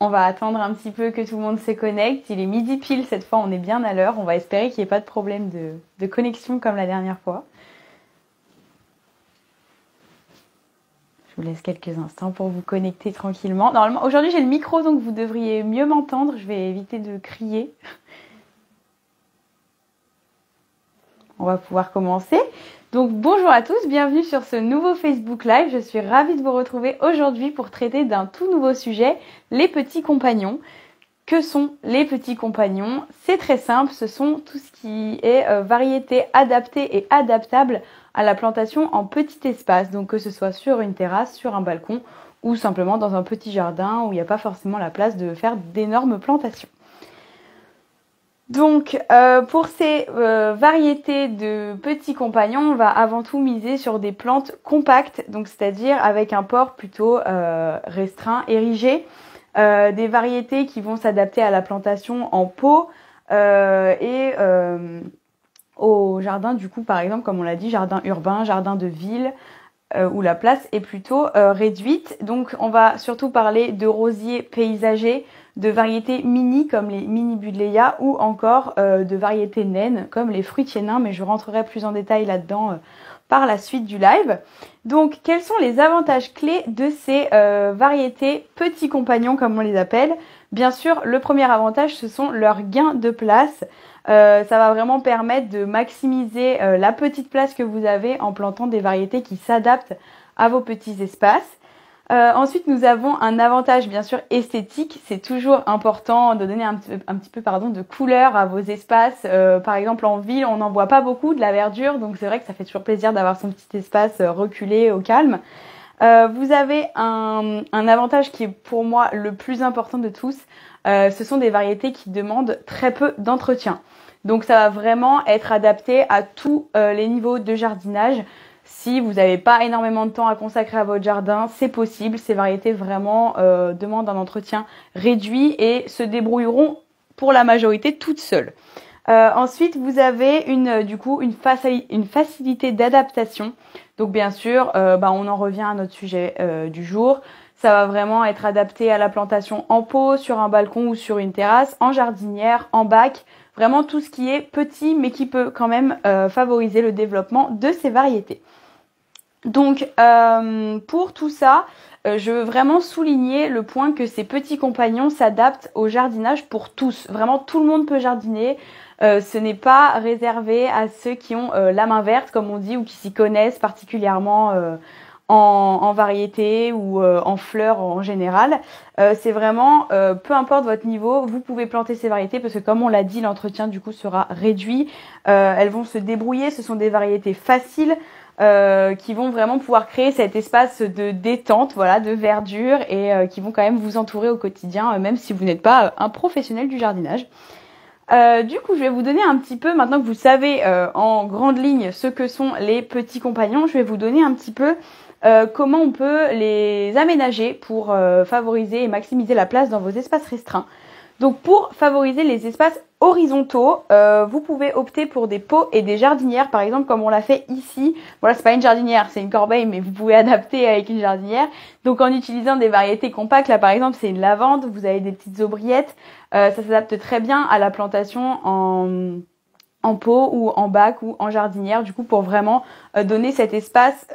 On va attendre un petit peu que tout le monde se connecte. Il est midi pile cette fois, on est bien à l'heure. On va espérer qu'il n'y ait pas de problème de connexion comme la dernière fois. Je vous laisse quelques instants pour vous connecter tranquillement. Normalement, aujourd'hui j'ai le micro donc vous devriez mieux m'entendre. Je vais éviter de crier. On va pouvoir commencer. Donc bonjour à tous, bienvenue sur ce nouveau Facebook Live. Je suis ravie de vous retrouver aujourd'hui pour traiter d'un tout nouveau sujet, les petits compagnons. Que sont les petits compagnons? C'est très simple, ce sont tout ce qui est variété adaptée et adaptable à la plantation en petit espace. Donc que ce soit sur une terrasse, sur un balcon ou simplement dans un petit jardin où il n'y a pas forcément la place de faire d'énormes plantations. Donc, pour ces variétés de petits compagnons, on va avant tout miser sur des plantes compactes, donc c'est-à-dire avec un port plutôt restreint, érigé, des variétés qui vont s'adapter à la plantation en pot et au jardin du coup, par exemple, comme on l'a dit, jardin urbain, jardin de ville, où la place est plutôt réduite. Donc, on va surtout parler de rosiers paysagers, de variétés mini comme les mini buddleia ou encore de variétés naines comme les fruitiers nains, mais je rentrerai plus en détail là-dedans par la suite du live. Donc quels sont les avantages clés de ces variétés petits compagnons comme on les appelle? Bien sûr, le premier avantage, ce sont leurs gains de place. Ça va vraiment permettre de maximiser la petite place que vous avez en plantant des variétés qui s'adaptent à vos petits espaces. Ensuite, nous avons un avantage bien sûr esthétique. C'est toujours important de donner un petit peu de couleur à vos espaces. Par exemple, en ville, on n'en voit pas beaucoup de la verdure, donc c'est vrai que ça fait toujours plaisir d'avoir son petit espace reculé au calme. Vous avez un avantage qui est pour moi le plus important de tous. Ce sont des variétés qui demandent très peu d'entretien. Donc ça va vraiment être adapté à tous les niveaux de jardinage. Si vous n'avez pas énormément de temps à consacrer à votre jardin, c'est possible. Ces variétés vraiment demandent un entretien réduit et se débrouilleront pour la majorité toutes seules. Ensuite, vous avez une facilité d'adaptation. Donc bien sûr, on en revient à notre sujet du jour. Ça va vraiment être adapté à la plantation en pot, sur un balcon ou sur une terrasse, en jardinière, en bac. Vraiment tout ce qui est petit mais qui peut quand même favoriser le développement de ces variétés. Donc pour tout ça, je veux vraiment souligner le point que ces petits compagnons s'adaptent au jardinage pour tous. Vraiment tout le monde peut jardiner. Ce n'est pas réservé à ceux qui ont la main verte comme on dit ou qui s'y connaissent particulièrement en variété ou en fleurs en général. C'est vraiment, peu importe votre niveau, vous pouvez planter ces variétés parce que comme on l'a dit, l'entretien du coup sera réduit. Elles vont se débrouiller, ce sont des variétés faciles qui vont vraiment pouvoir créer cet espace de détente, voilà, de verdure et qui vont quand même vous entourer au quotidien, même si vous n'êtes pas un professionnel du jardinage. Du coup, je vais vous donner un petit peu, maintenant que vous savez en grande ligne ce que sont les petits compagnons, je vais vous donner un petit peu comment on peut les aménager pour favoriser et maximiser la place dans vos espaces restreints. Donc pour favoriser les espaces horizontaux, vous pouvez opter pour des pots et des jardinières, par exemple comme on l'a fait ici. Voilà, c'est pas une jardinière, c'est une corbeille, mais vous pouvez adapter avec une jardinière. Donc en utilisant des variétés compactes, là par exemple c'est une lavande, vous avez des petites aubriettes, ça s'adapte très bien à la plantation en pot ou en bac ou en jardinière, du coup pour vraiment donner cet espace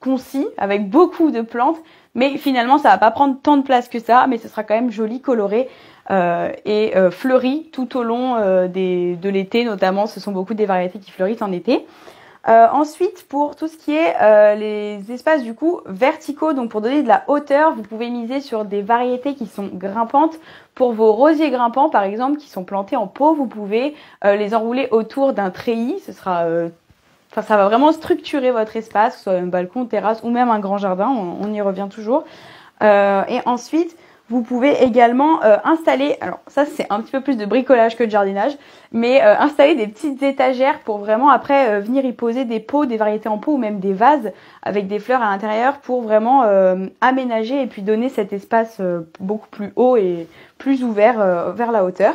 concis avec beaucoup de plantes, mais finalement ça va pas prendre tant de place que ça, mais ce sera quand même joli, coloré et fleuri tout au long de l'été notamment. Ce sont beaucoup des variétés qui fleurissent en été. Ensuite, pour tout ce qui est les espaces du coup verticaux, donc pour donner de la hauteur, vous pouvez miser sur des variétés qui sont grimpantes. Pour vos rosiers grimpants par exemple, qui sont plantés en pot, vous pouvez les enrouler autour d'un treillis. Ce sera ça va vraiment structurer votre espace, que ce soit un balcon, terrasse ou même un grand jardin, on y revient toujours. Et ensuite, vous pouvez également installer, alors ça c'est un petit peu plus de bricolage que de jardinage, mais installer des petites étagères pour vraiment après venir y poser des pots, des variétés en pot ou même des vases avec des fleurs à l'intérieur pour vraiment aménager et puis donner cet espace beaucoup plus haut et plus ouvert vers la hauteur.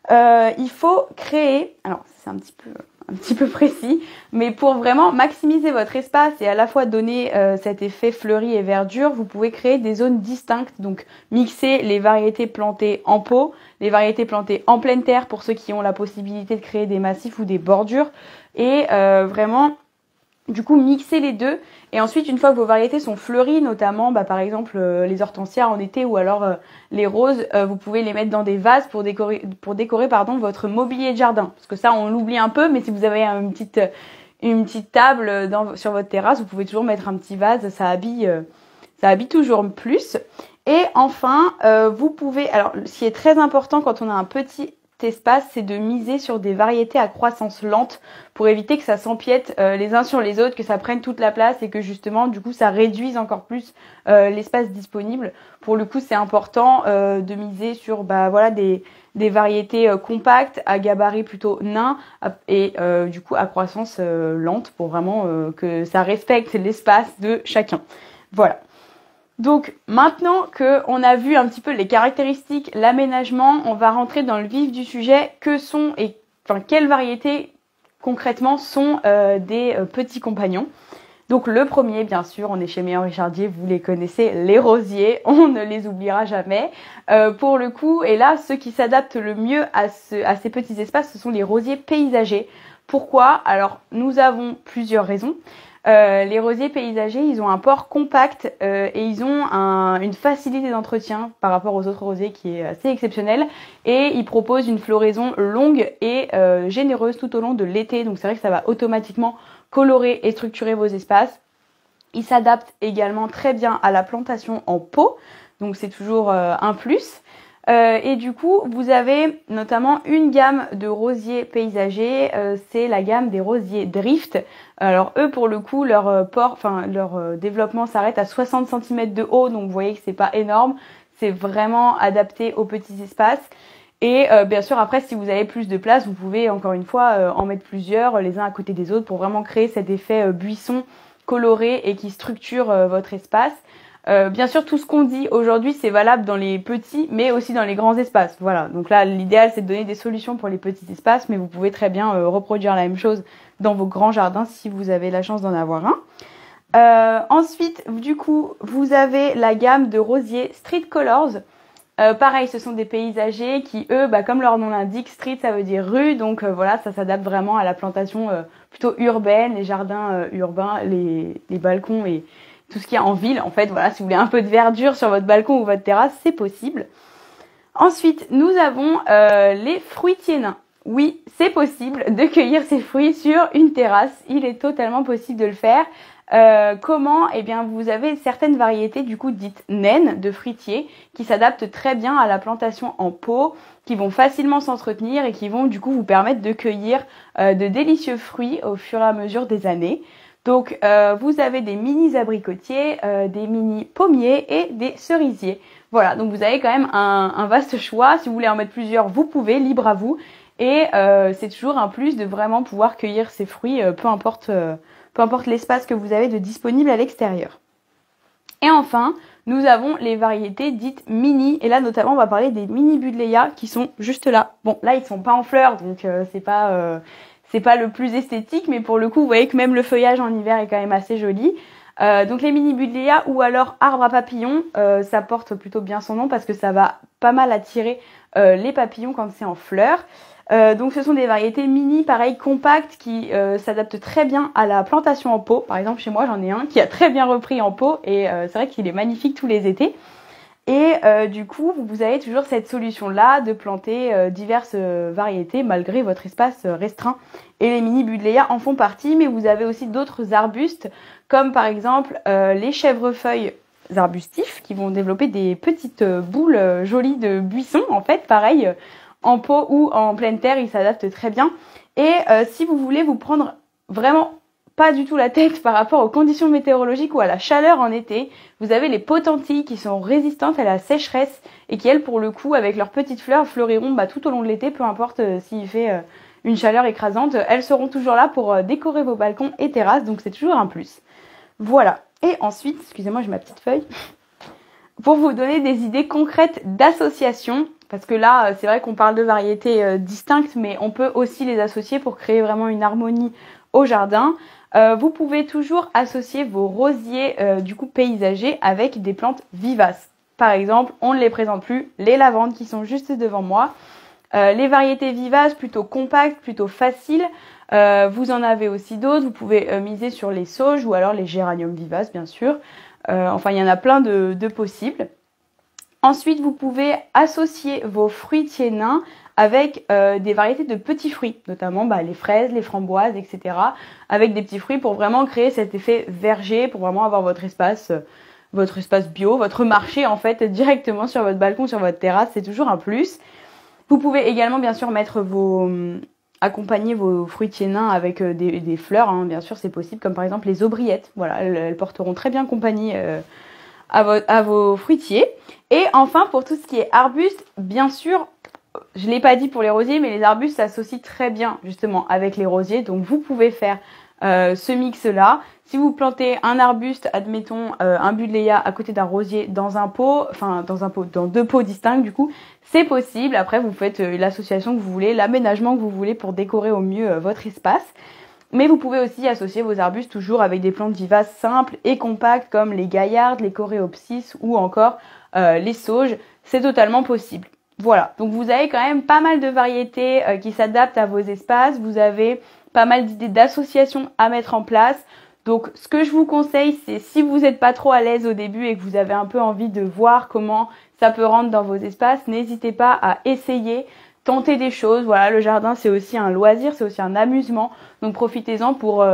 Il faut créer, alors c'est un petit peu un petit peu précis, mais pour vraiment maximiser votre espace et à la fois donner cet effet fleuri et verdure, vous pouvez créer des zones distinctes, donc mixer les variétés plantées en pot, les variétés plantées en pleine terre pour ceux qui ont la possibilité de créer des massifs ou des bordures, et vraiment du coup mixer les deux. Et ensuite, une fois que vos variétés sont fleuries, notamment par exemple les hortensias en été ou alors les roses, vous pouvez les mettre dans des vases pour décorer votre mobilier de jardin. Parce que ça, on l'oublie un peu, mais si vous avez une petite table sur votre terrasse, vous pouvez toujours mettre un petit vase, ça habille toujours plus. Et enfin, vous pouvez, alors ce qui est très important quand on a un petit espace, c'est de miser sur des variétés à croissance lente pour éviter que ça s'empiète les uns sur les autres, que ça prenne toute la place et que justement du coup ça réduise encore plus l'espace disponible. Pour le coup, c'est important de miser sur des variétés compactes à gabarit plutôt nain et du coup à croissance lente pour vraiment que ça respecte l'espace de chacun. Voilà. Donc maintenant qu'on a vu un petit peu les caractéristiques, l'aménagement, on va rentrer dans le vif du sujet. Quelles variétés concrètement sont des petits compagnons. Donc le premier, bien sûr, on est chez Meilleur Richardier, vous les connaissez, les rosiers, on ne les oubliera jamais. Pour le coup, et là, ceux qui s'adaptent le mieux à ces petits espaces, ce sont les rosiers paysagers. Pourquoi? Alors, nous avons plusieurs raisons. Les rosiers paysagers, ils ont un port compact et ils ont une facilité d'entretien par rapport aux autres rosiers qui est assez exceptionnelle. Et ils proposent une floraison longue et généreuse tout au long de l'été. Donc c'est vrai que ça va automatiquement colorer et structurer vos espaces. Ils s'adaptent également très bien à la plantation en pot. Donc c'est toujours un plus. Et du coup, vous avez notamment une gamme de rosiers paysagers, c'est la gamme des rosiers Drift. Alors eux, pour le coup, leur développement s'arrête à 60 cm de haut, donc vous voyez que c'est pas énorme, c'est vraiment adapté aux petits espaces. Et bien sûr, après, si vous avez plus de place, vous pouvez encore une fois en mettre plusieurs, les uns à côté des autres, pour vraiment créer cet effet buisson coloré et qui structure votre espace. Bien sûr, tout ce qu'on dit aujourd'hui, c'est valable dans les petits, mais aussi dans les grands espaces. Voilà. Donc là, l'idéal, c'est de donner des solutions pour les petits espaces, mais vous pouvez très bien reproduire la même chose dans vos grands jardins si vous avez la chance d'en avoir un. Ensuite, du coup, vous avez la gamme de rosiers Street Colors. Pareil, ce sont des paysagers qui, eux, comme leur nom l'indique, street, ça veut dire rue. Donc voilà, ça s'adapte vraiment à la plantation plutôt urbaine, les jardins urbains, les balcons et tout ce qu'il y a en ville. En fait, voilà, si vous voulez un peu de verdure sur votre balcon ou votre terrasse, c'est possible. Ensuite, nous avons les fruitiers nains. Oui, c'est possible de cueillir ces fruits sur une terrasse. Il est totalement possible de le faire. Comment? Eh bien, vous avez certaines variétés du coup dites naines de fruitiers qui s'adaptent très bien à la plantation en pot, qui vont facilement s'entretenir et qui vont du coup vous permettre de cueillir de délicieux fruits au fur et à mesure des années. Donc vous avez des mini abricotiers, des mini pommiers et des cerisiers. Voilà, donc vous avez quand même un vaste choix. Si vous voulez en mettre plusieurs, vous pouvez, libre à vous. Et c'est toujours un plus de vraiment pouvoir cueillir ces fruits, peu importe l'espace que vous avez de disponible à l'extérieur. Et enfin, nous avons les variétés dites mini. Et là, notamment, on va parler des mini Buddleia qui sont juste là. Bon, là, ils sont pas en fleurs, donc c'est pas le plus esthétique, mais pour le coup, vous voyez que même le feuillage en hiver est quand même assez joli. Donc les mini Buddleia ou alors arbre à papillons, ça porte plutôt bien son nom parce que ça va pas mal attirer les papillons quand c'est en fleurs. Donc ce sont des variétés mini, pareil, compactes, qui s'adaptent très bien à la plantation en pot. Par exemple, chez moi, j'en ai un qui a très bien repris en pot et c'est vrai qu'il est magnifique tous les étés. Et du coup, vous avez toujours cette solution-là de planter diverses variétés malgré votre espace restreint. Et les mini Buddleia en font partie, mais vous avez aussi d'autres arbustes, comme par exemple les chèvrefeuilles arbustifs, qui vont développer des petites boules jolies de buissons, en fait, pareil, en pot ou en pleine terre, ils s'adaptent très bien. Et si vous voulez vous prendre vraiment pas du tout la tête par rapport aux conditions météorologiques ou à la chaleur en été, vous avez les potentilles qui sont résistantes à la sécheresse et qui, elles, pour le coup, avec leurs petites fleurs, fleuriront tout au long de l'été, peu importe s'il fait une chaleur écrasante. Elles seront toujours là pour décorer vos balcons et terrasses, donc c'est toujours un plus. Voilà. Et ensuite, excusez-moi, j'ai ma petite feuille, pour vous donner des idées concrètes d'association, Parce que là, c'est vrai qu'on parle de variétés distinctes, mais on peut aussi les associer pour créer vraiment une harmonie au jardin. Vous pouvez toujours associer vos rosiers du coup paysagers avec des plantes vivaces. Par exemple, on ne les présente plus, les lavandes qui sont juste devant moi. Les variétés vivaces, plutôt compactes, plutôt faciles. Vous en avez aussi d'autres. Vous pouvez miser sur les sauges ou alors les géraniums vivaces, bien sûr. Enfin, il y en a plein de possibles. Ensuite, vous pouvez associer vos fruitiers nains avec des variétés de petits fruits, notamment les fraises, les framboises, etc. Avec des petits fruits pour vraiment créer cet effet verger, pour vraiment avoir votre espace bio, votre marché en fait directement sur votre balcon, sur votre terrasse. C'est toujours un plus. Vous pouvez également bien sûr accompagner vos fruitiers nains avec des fleurs, hein, bien sûr c'est possible, comme par exemple les aubriettes. Voilà, elles porteront très bien compagnie à vos fruitiers. Et enfin, pour tout ce qui est arbustes, bien sûr, je ne l'ai pas dit pour les rosiers, mais les arbustes s'associent très bien justement avec les rosiers. Donc vous pouvez faire ce mix-là. Si vous plantez un arbuste, admettons un buddleia à côté d'un rosier dans un pot, dans 2 pots distincts du coup, c'est possible. Après, vous faites l'association que vous voulez, l'aménagement que vous voulez pour décorer au mieux votre espace. Mais vous pouvez aussi associer vos arbustes toujours avec des plantes vivaces simples et compactes comme les gaillardes, les coréopsis ou encore les sauges. C'est totalement possible. Voilà, donc vous avez quand même pas mal de variétés qui s'adaptent à vos espaces. Vous avez pas mal d'idées d'associations à mettre en place. Donc ce que je vous conseille, c'est si vous n'êtes pas trop à l'aise au début et que vous avez un peu envie de voir comment ça peut rentrer dans vos espaces, n'hésitez pas à essayer, tenter des choses. Voilà, le jardin c'est aussi un loisir, c'est aussi un amusement. Donc profitez-en pour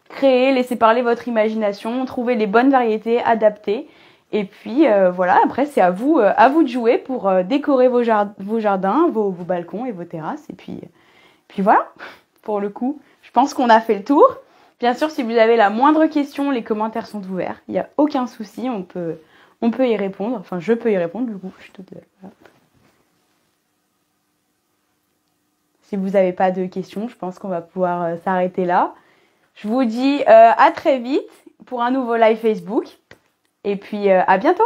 créer, laisser parler votre imagination, trouver les bonnes variétés adaptées. Et puis voilà, après c'est à vous de jouer pour décorer vos jardins, vos balcons et vos terrasses. Et puis voilà, pour le coup, je pense qu'on a fait le tour. Bien sûr, si vous avez la moindre question, les commentaires sont ouverts. Il n'y a aucun souci, on peut y répondre. Enfin, je peux y répondre, du coup, je suis toute... Voilà. Si vous n'avez pas de questions, je pense qu'on va pouvoir s'arrêter là. Je vous dis à très vite pour un nouveau live Facebook. Et puis à bientôt!